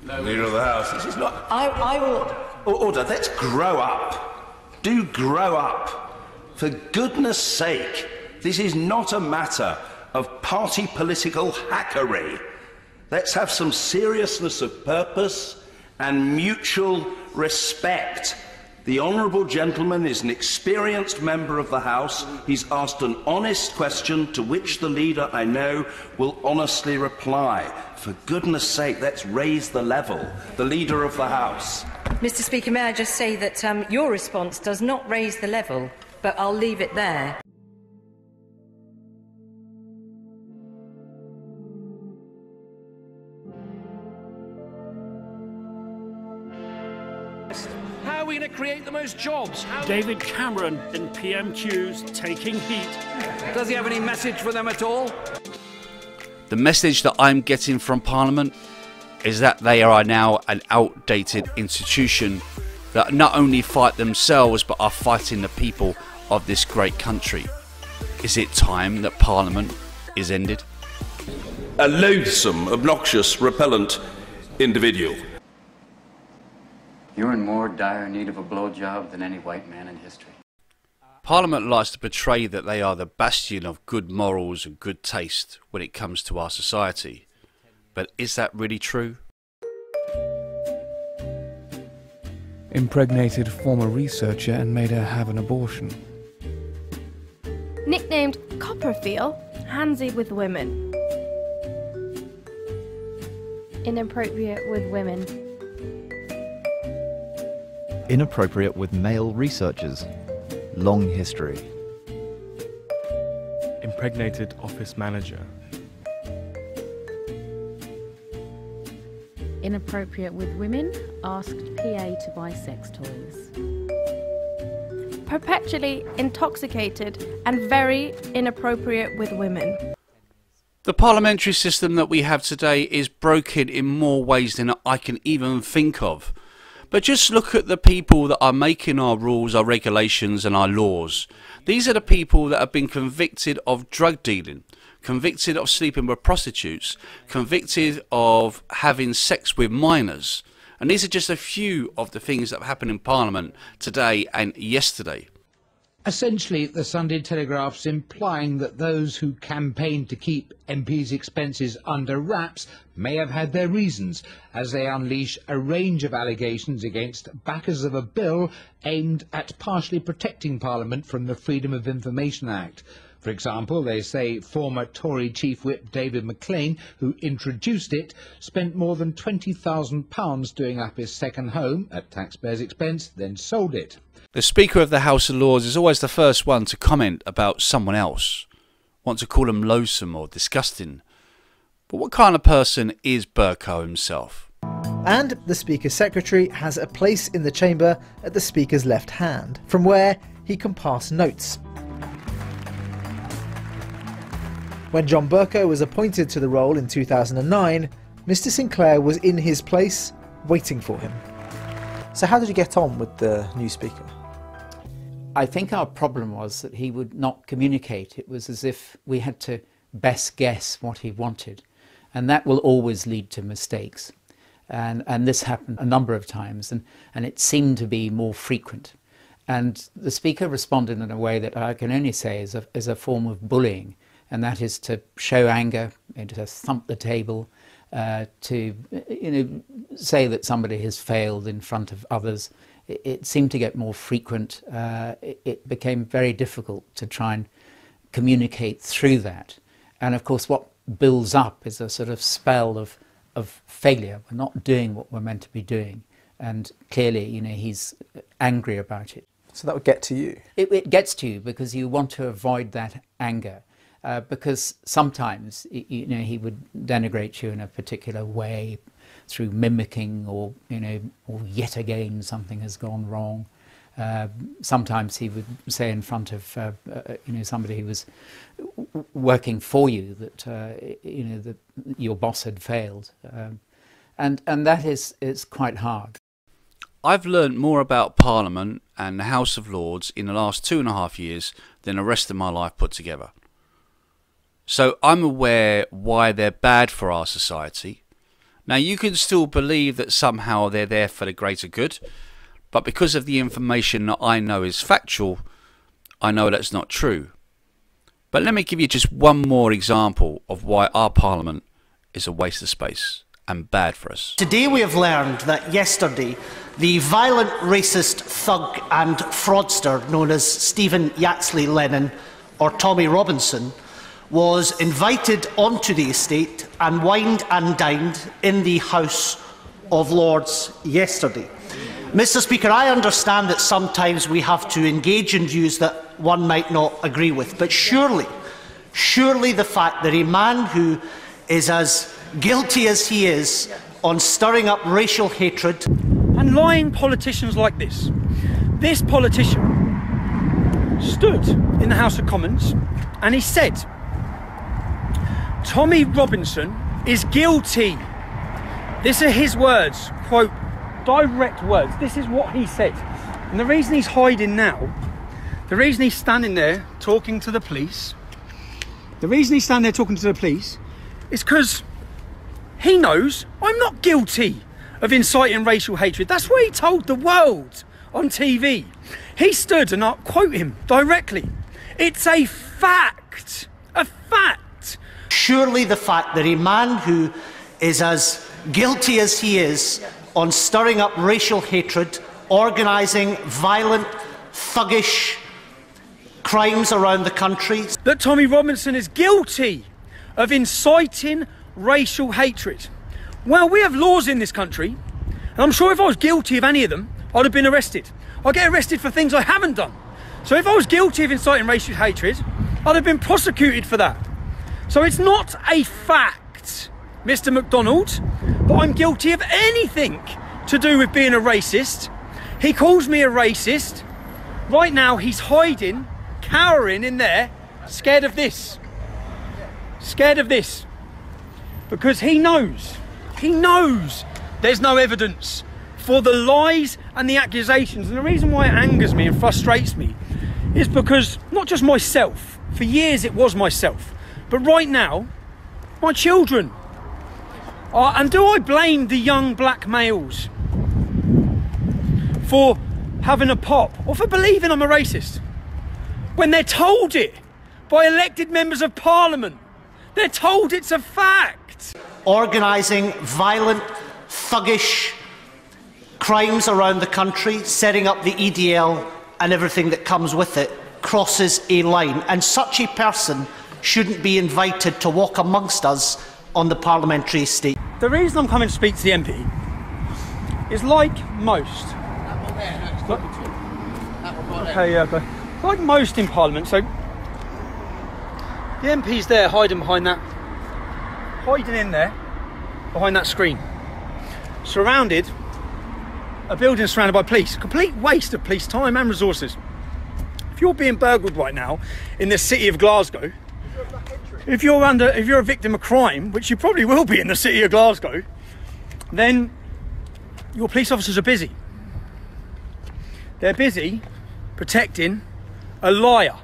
Leader of the House. This is not. I will. Order. Let's grow up. Do grow up. For goodness sake, this is not a matter of party political hackery. Let's have some seriousness of purpose and mutual respect. The honourable gentleman is an experienced member of the House. He's asked an honest question to which the leader, I know, will honestly reply. For goodness sake, let's raise the level. The leader of the House. Mr. Speaker, may I just say that your response does not raise the level, but I'll leave it there. How are we going to create the most jobs? David Cameron in PMQs taking heat. Does he have any message for them at all? The message that I'm getting from Parliament is that they are now an outdated institution that not only fight themselves but are fighting the people of this great country. Is it time that Parliament is ended? A loathsome, obnoxious, repellent individual. You're in more dire need of a blowjob than any white man in history. Parliament likes to portray that they are the bastion of good morals and good taste when it comes to our society. But is that really true? Impregnated former researcher and made her have an abortion. Nicknamed Copperfield, handsy with women. Inappropriate with women. Inappropriate with male researchers. Long history. Impregnated office manager. Inappropriate with women, asked PA to buy sex toys. Perpetually intoxicated and very inappropriate with women. The parliamentary system that we have today is broken in more ways than I can even think of. But just look at the people that are making our rules, our regulations and our laws. These are the people that have been convicted of drug dealing, convicted of sleeping with prostitutes, convicted of having sex with minors. And these are just a few of the things that have happened in Parliament today and yesterday. Essentially, the Sunday Telegraph's implying that those who campaigned to keep MPs' expenses under wraps may have had their reasons, as they unleash a range of allegations against backers of a bill aimed at partially protecting Parliament from the Freedom of Information Act. For example, they say former Tory Chief Whip David McLean, who introduced it, spent more than £20,000 doing up his second home at taxpayers' expense, then sold it. The Speaker of the House of Lords is always the first one to comment about someone else, want to call them loathsome or disgusting. But what kind of person is Bercow himself? And the Speaker's Secretary has a place in the chamber at the Speaker's left hand, from where he can pass notes. When John Bercow was appointed to the role in 2009, Mr Sinclair was in his place, waiting for him. So how did you get on with the new Speaker? I think our problem was that he would not communicate. It was as if we had to best guess what he wanted, and that will always lead to mistakes. And this happened a number of times, and it seemed to be more frequent. And the Speaker responded in a way that I can only say is a form of bullying, and that is to show anger, to thump the table, to say that somebody has failed in front of others. It seemed to get more frequent. It became very difficult to try and communicate through that. And of course what builds up is a sort of spell of failure. We're not doing what we're meant to be doing. And clearly, he's angry about it. So that would get to you? It gets to you because you want to avoid that anger. Because sometimes, he would denigrate you in a particular way through mimicking or yet again something has gone wrong. Sometimes he would say in front of, somebody who was working for you that, that your boss had failed. And that is quite hard. I've learnt more about Parliament and the House of Lords in the last 2.5 years than the rest of my life put together. So I'm aware why they're bad for our society, Now, you can still believe that somehow they're there for the greater good, but because of the information that I know is factual, I know that's not true. But let me give you just one more example of why our Parliament is a waste of space and bad for us. Today we have learned that yesterday the violent racist thug and fraudster known as Stephen Yaxley Lennon, or Tommy Robinson, was invited onto the estate and wined and dined in the House of Lords yesterday. Mr. Speaker, I understand that sometimes we have to engage in views that one might not agree with, but surely the fact that a man who is as guilty as he is on stirring up racial hatred and lying politicians like this politician stood in the House of Commons and he said, Tommy Robinson is guilty. These are his words, quote, direct words. This is what he said. And the reason he's hiding now, the reason he's standing there talking to the police, is because he knows I'm not guilty of inciting racial hatred. That's what he told the world on TV. He stood, and I'll quote him directly, it's a fact, a fact. Surely the fact that a man who is as guilty as he is on stirring up racial hatred, organising violent, thuggish crimes around the country, that Tommy Robinson is guilty of inciting racial hatred. Well, we have laws in this country, and I'm sure if I was guilty of any of them, I'd have been arrested. I get arrested for things I haven't done. So if I was guilty of inciting racial hatred, I'd have been prosecuted for that. So it's not a fact, Mr. MacDonald, that I'm guilty of anything to do with being a racist. He calls me a racist. Right now he's hiding, cowering in there, scared of this. Scared of this. Because he knows there's no evidence for the lies and the accusations. And the reason why it angers me and frustrates me is because not just myself, for years it was myself, but right now, my children. And do I blame the young black males for having a pop or for believing I'm a racist? When they're told it by elected members of Parliament, they're told it's a fact. Organising violent, thuggish crimes around the country, setting up the EDL and everything that comes with it, crosses a line. And such a person shouldn't be invited to walk amongst us on the parliamentary estate. The reason I'm coming to speak to the MP is like most. Like most in Parliament, so the MP's there hiding in there, behind that screen. A building surrounded by police. Complete waste of police time and resources. If you're being burgled right now in the city of Glasgow, if you're a victim of crime, which you probably will be in the city of Glasgow, then your police officers are busy. They're busy protecting a liar.